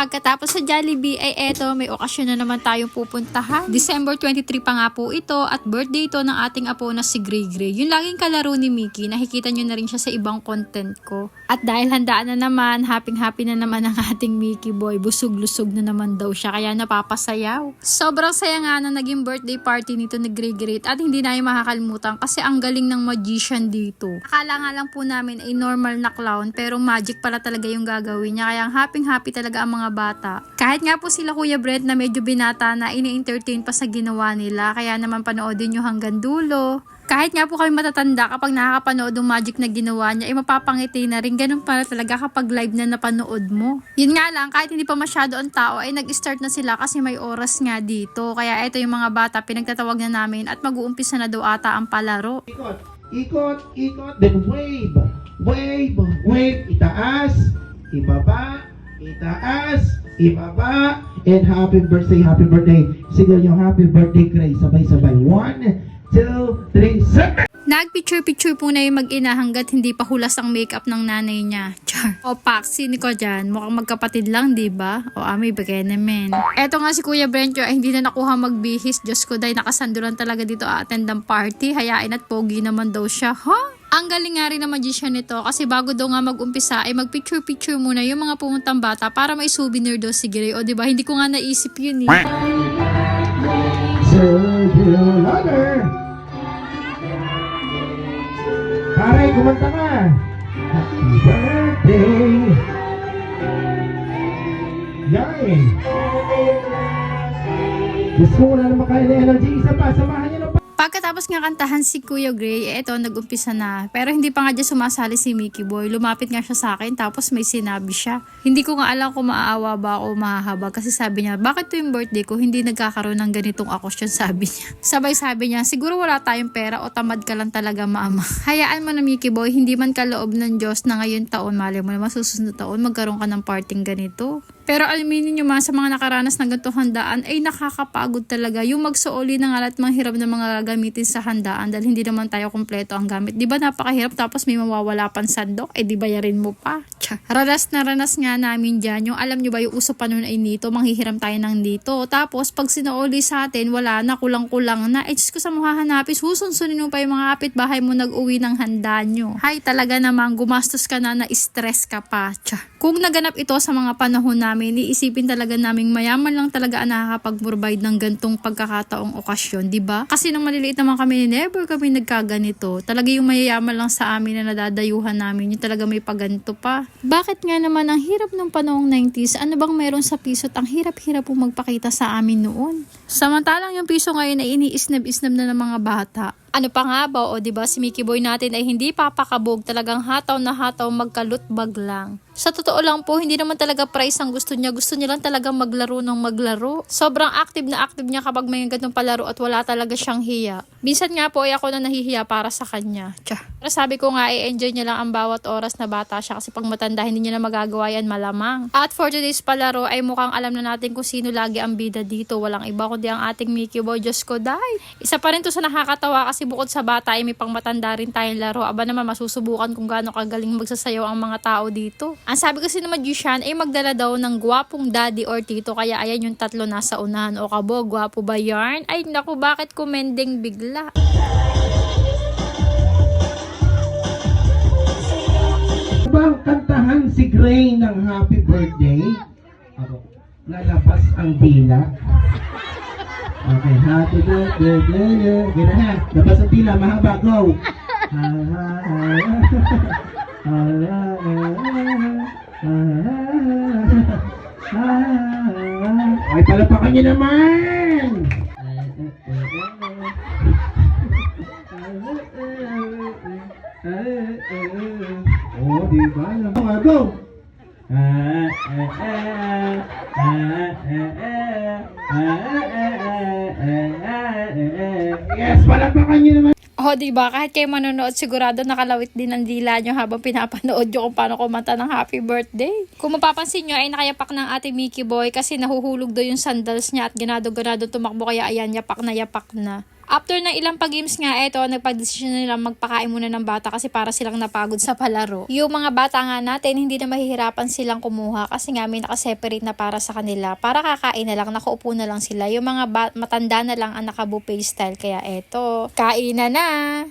Pagkatapos sa Jollibee ay eto, may okasyon na naman tayong pupuntahan. December 23 pa nga po ito at birthday ito ng ating apo na si Gray Gray. Yung laging kalaro ni Mickey, nakikita nyo na rin siya sa ibang content ko. At dahil handaan na naman, happy na naman ang ating Mickey boy. Busog-lusog na naman daw siya kaya napapasayaw. Sobrang saya nga na naging birthday party nito ni Gray Gray at hindi na yung makakalimutan kasi ang galing ng magician dito. Akala nga lang po namin ay normal na clown pero magic pala talaga yung gagawin niya kaya happy talaga ang mga bata. Kahit nga po sila Kuya Brent na medyo binata na ini-entertain pa sa ginawa nila kaya naman panoodin nyo hanggang dulo. Kahit nga po kami matatanda kapag nakakapanood ng magic na ginawa niya ay mapapangiti na rin. Ganun pala talaga kapag live na napanood mo. Yun nga lang kahit hindi pa masyado ang tao ay nag-start na sila kasi may oras nga dito. Kaya eto yung mga bata pinagtatawag na namin at mag-uumpisa na daw ata ang palaro. Ikot, then wave. Wave, itaas, ibaba, itaas, ibaba, and happy birthday. Sigaw yung happy birthday, Gray. Sabay-sabay. 1, 2, 3, 7! Nagpicture-picture po na yung mag-ina hanggat hindi pa hulas ang makeup ng nanay niya. Char. O Paxi, ko dyan. Mukhang magkapatid lang, diba? O Ami, bagay naman. Eto nga si Kuya Brentyo ay hindi na nakuha magbihis. Diyos ko, dahil nakasandulan talaga dito attend ang party. Hayain at pogi naman daw siya. Ang galing nga rin na magician nito kasi bago daw nga mag-umpisa ay mag-picture-picture muna yung mga pumuntang bata para may souvenir daw si Gray. O diba, hindi ko nga naisip yun eh. Aray, kumanta ka! Happy birthday! Yay! Gusto ko na naman kayo na energy. Isa pa, samahan niyo na pa! Pagkatapos nga kantahan si Kuya Gray, eto nag-umpisa na. Pero hindi pa nga dyan sumasali si Mickey Boy. Lumapit nga siya sa akin tapos may sinabi siya. Hindi ko nga alam kung maaawa ba o mahahaba kasi sabi niya, bakit to yung birthday ko hindi nagkakaroon ng ganitong okasyon, sabi niya. Sabay sabi niya, siguro wala tayong pera o tamad ka lang talaga mama. Hayaan mo na Mickey Boy, hindi man kaloob ng Diyos na ngayon taon, mali mo naman susunod taon magkaroon ka ng parting ganito. Pero alaminin nyo sa mga nakaranas ng ganitong handaan ay nakakapagod talaga. Yung magsuoli ng alat manghirap ng mga gamitin sa handaan dahil hindi naman tayo kompleto ang gamit. Di ba napakahirap tapos may mawawala pang sandok? Eh di bayarin mo pa. Ranas na ranas nga namin dyan. Yung alam nyo ba yung uso pa nun ay nito, manghihiram tayo ng dito. Tapos pag sinuoli sa atin, wala na, kulang-kulang na. Eh Diyos ko sa mahahanapis, susunsunin mo pa yung mga kapitbahay mo nag-uwi ng handa nyo. Hay talaga naman, gumastos ka na stress ka pa. Kung naganap ito sa mga panahon namin, iisipin talaga naming mayaman lang talaga ang nakakapag-provide ng gantong pagkakataong okasyon, di ba? Kasi nang maliliit naman kami, never kami nagkaganito. Talaga yung mayayaman lang sa amin na nadadayuhan namin, yung talaga may paganto pa. Bakit nga naman ang hirap ng panahong 90s? Ano bang meron sa piso at ang hirap-hirap po magpakita sa amin noon? Samantalang yung piso ngayon ay iniisnab-isnab na ng mga bata. Ano pa nga ba? O diba si Mickey Boy natin ay hindi papakabog, talagang hataw na hataw, magkalutbag lang. Sa totoo lang po, hindi naman talaga prize ang gusto niya. Gusto niya lang talagang maglaro ng maglaro. Sobrang active niya kapag may ganitong palaro at wala talaga siyang hiya. Minsan nga po ay ako na nahihiya para sa kanya. Pero sabi ko nga, i-enjoy niya lang ang bawat oras na bata siya kasi pag matanda, hindi niya na magagawa yan malamang. At for today's palaro ay mukhang alam na natin kung sino lagi ang bida dito. Walang iba kundi ang ating Mickey Boy. Diyos ko, dahil isa pa rin to sa nakakatawa kasi bukod sa bata ay may pang matanda rin tayong laro. Aba naman masusubukan kung gaano kagaling magsasayaw ang mga tao dito. Ang sabi kasi ng magician ay magdala daw ng gwapong daddy or tito kaya ayan yung tatlo nasa unahan. O kabo, gwapo ba yarn? Ay naku, bakit kumending bigla? Bang kantahan si Gray ng happy birthday? Ako, nalabas ang dila. Okay, happy birthday, gina ha. Labas ang dila, mahaba, go! Ay, palapakan niyo naman! Oh, diba? Go! Yes, palapakan niyo naman! O, diba? Kahit kayo manonood, sigurado nakalawit din ang dila nyo habang pinapanood nyo kung paano kumanta ng happy birthday. Kung mapapansin nyo, ay nakayapak ng ating Mickey Boy kasi nahuhulog do yung sandals niya at ganado-ganado tumakbo kaya ayan, yapak na yapak na. After ng ilang pag-games nga, eto, nagpag-desisyon na nilang magpakain muna ng bata kasi para silang napagod sa palaro. Yung mga bata nga natin, hindi na mahihirapan silang kumuha kasi nga may nakaseparate na para sa kanila. Para kakain na lang, nakaupo na lang sila. Yung mga matanda na lang ang naka-buffet style. Kaya eto, kain na!